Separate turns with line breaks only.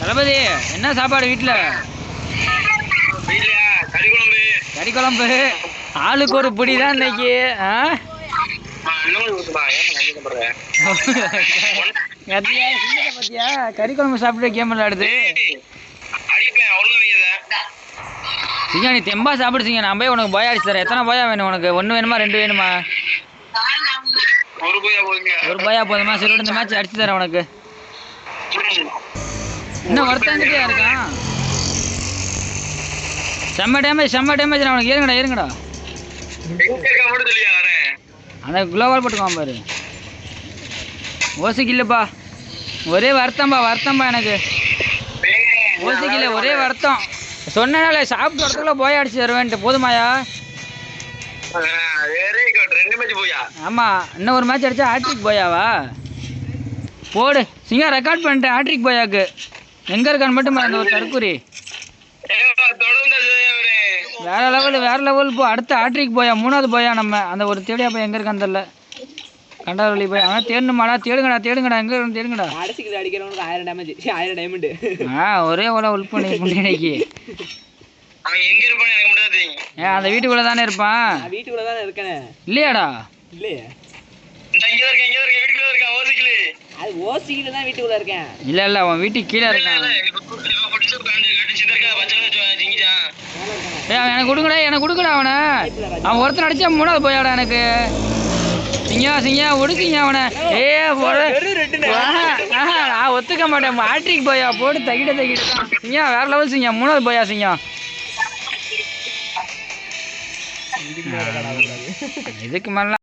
தளபதி என்ன சாப்பாடு வீட்டுல? கறி குழம்பு. ஆளுக்கு ஒரு பிடி தான் இன்னைக்கு. பாத்தியா கறி குழம்பு சாப்பிட்டு கேம் விளையாடுது. சிங்கா நீ தெம்பா சாப்பிடுச்சிங்க. நான் போய் உனக்கு போயா அடிச்சு தரேன். எத்தனை போயா வேணும் உனக்கு? 1 வேணுமா 2 வேணுமா? ஒரு போயா போதுமா? சரி இந்த மேட்ச் அடிச்சு தரேன் உனக்கு. இன்னும் வருத்தங்கிட்டே இருக்கான். செம்ம டேமேஜ் நான் உனக்கு. ஏறுங்கடா அந்த குளோவால் போட்டுக்குவான் பாரு. ஓசிக்கு இல்லைப்பா, ஒரே வருத்தம்பா எனக்கு. ஓசிக்கு இல்லை, ஒரே வருத்தம். சொன்னால சாப்பிட்டு வரத்துக்குள்ள போய் அடிச்சு தருவேன்ட்டு. போதுமாயா? ஆமா, இன்னும் ஒரு மேட்ச் அடிச்சா ஹாட்ரிக் போயாவா? போடு சிங்கா, ரெக்கார்ட் பண்ணிட்டேன் ஹாட்ரிக் போயாக்கு. எங்க இருக்கான்னு மட்டும் அந்த ஒரு தற்கூரி. வேற லெவல் போ. அடுத்த ஹாட்ரிக் போயா, 3வது போயா நம்ம. அந்த ஒரு தேடியா போய் எங்க இருக்கான்னு தெரியல. கண்டாவளி போய் அவன் தேடணுமாடா. தேடுங்கடா எங்க இருக்கு தேடுங்கடா.
அடிக்கிறவனுக்கு 1000 டேமேஜ், 1000 டைமண்ட்.
ஒரே ஓல உள் பண்ணி இன்னைக்கு.
அவன் எங்க இருப்பான்னு எனக்கு மட்டும் தெரியும்.
அந்த வீட்டுக்குள்ள தானே இருப்பான்.
வீட்டுக்குள்ள தானே இருக்கேன்.
இல்லையாடா?
இல்லையே,
இங்க வீட்டுக்குள்ள இருக்கான். ஓசிக்கல.
அது ஓசிக்கல தான் வீட்டுக்குள்ள இருக்கேன்.
இல்ல அவன் வீட்டுக்கு கீழே இருக்கான். எனக்கு கொடுங்கடா அவனை. அவன் ஒருத்தன் அடிச்சா 3வது போயாடா எனக்கு. சிங்கா ஒடுக்கிங்க அவனை. நான் ஒத்துக்க மாட்டேன். ஹாட்ரிக் போயா போட்டு தகிட்ட சிங்கா. வேற லெவல் சிங்கா. 3வது போயா சிங்கா. இதுக்கு மேல